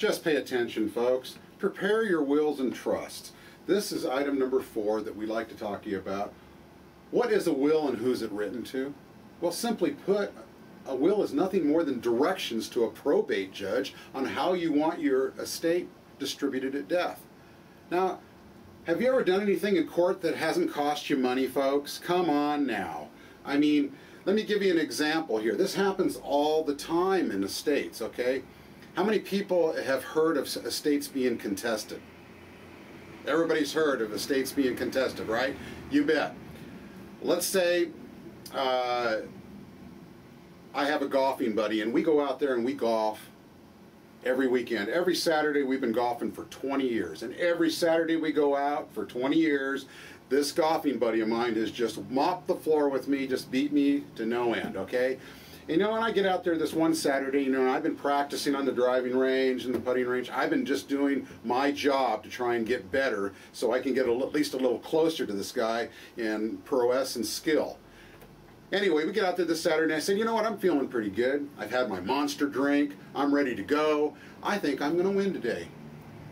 Just pay attention, folks. Prepare your wills and trusts. This is item number 4 that we'd like to talk to you about. What is a will and who's it written to? Well, simply put, a will is nothing more than directions to a probate judge on how you want your estate distributed at death. Now, have you ever done anything in court that hasn't cost you money, folks? Come on now. I mean, let me give you an example here. This happens all the time in estates, okay? How many people have heard of estates being contested? Everybody's heard of estates being contested, right? You bet. Let's say I have a golfing buddy and we go out there and we golf every weekend. Every Saturday we've been golfing for 20 years. And every Saturday we go out for 20 years, this golfing buddy of mine has just mopped the floor with me, just beat me to no end, okay? You know, when I get out there this one Saturday, you know, and I've been practicing on the driving range and the putting range. I've been just doing my job to try and get better so I can get at least a little closer to this guy in prowess and skill. Anyway, we get out there this Saturday and I said, you know what, I'm feeling pretty good. I've had my monster drink. I'm ready to go. I think I'm going to win today.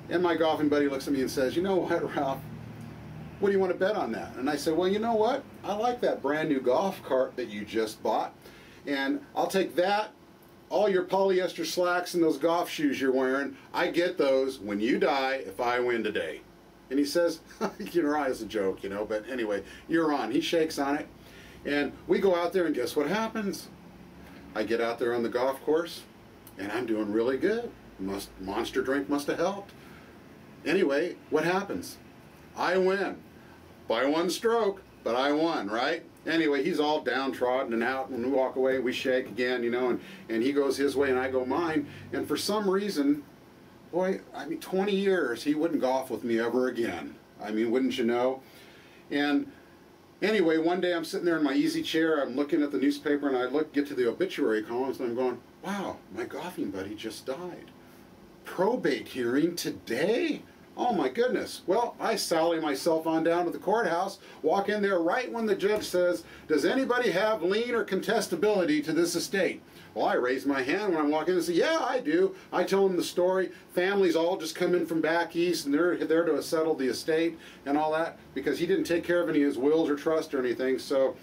And my golfing buddy looks at me and says, you know what, Ralph, what do you want to bet on that? And I said, well, you know what, I like that brand new golf cart that you just bought. And I'll take that, all your polyester slacks and those golf shoes you're wearing, I get those when you die if I win today. And he says, you're right, as a joke, you know, but anyway, you're on. He shakes on it. And we go out there and guess what happens? I get out there on the golf course and I'm doing really good. Monster drink must have helped. Anyway, what happens? I win. By one stroke, but I won, right? Anyway, he's all downtrodden and out. When we walk away, we shake again, you know, and he goes his way and I go mine. And for some reason, boy, I mean, 20 years, he wouldn't golf with me ever again. I mean, wouldn't you know? And anyway, one day I'm sitting there in my easy chair, I'm looking at the newspaper, and I get to the obituary columns, and I'm going, wow, my golfing buddy just died. Probate hearing today? Oh my goodness. Well, I sally myself on down to the courthouse, walk in there right when the judge says, does anybody have lien or contestability to this estate? Well, I raise my hand when I'm walking in and say, yeah, I do. I tell them the story. Families all just come in from back east and they're there to settle the estate and all that because he didn't take care of any of his wills or trust or anything. So,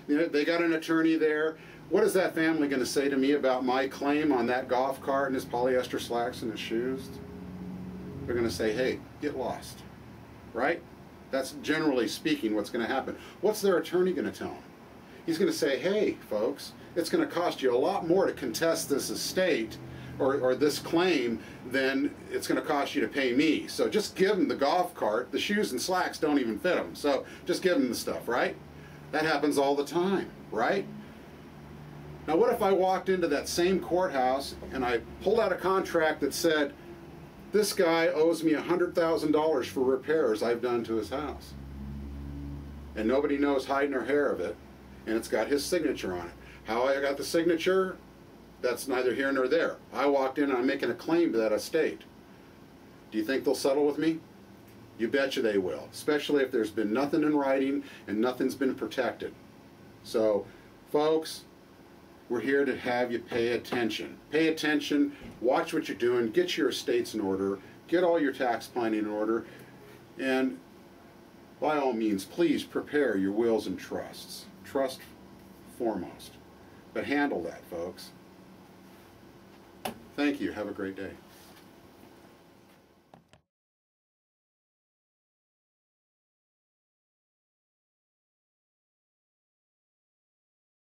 you know, they got an attorney there. What is that family going to say to me about my claim on that golf cart and his polyester slacks and his shoes? They're going to say, hey, get lost, right? That's generally speaking what's going to happen. What's their attorney going to tell them? He's going to say, hey, folks, it's going to cost you a lot more to contest this estate or this claim than it's going to cost you to pay me. So just give them the golf cart. The shoes and slacks don't even fit them. So just give them the stuff, right? That happens all the time, right? Now what if I walked into that same courthouse and I pulled out a contract that said, this guy owes me $100,000 for repairs I've done to his house. And nobody knows hide nor hair of it, and it's got his signature on it. How I got the signature, that's neither here nor there. I walked in and I'm making a claim to that estate. Do you think they'll settle with me? You betcha they will, especially if there's been nothing in writing and nothing's been protected. So, folks, we're here to have you pay attention. Pay attention, watch what you're doing, get your estates in order, get all your tax planning in order, and by all means, please prepare your wills and trusts. Trust foremost. But handle that, folks. Thank you. Have a great day.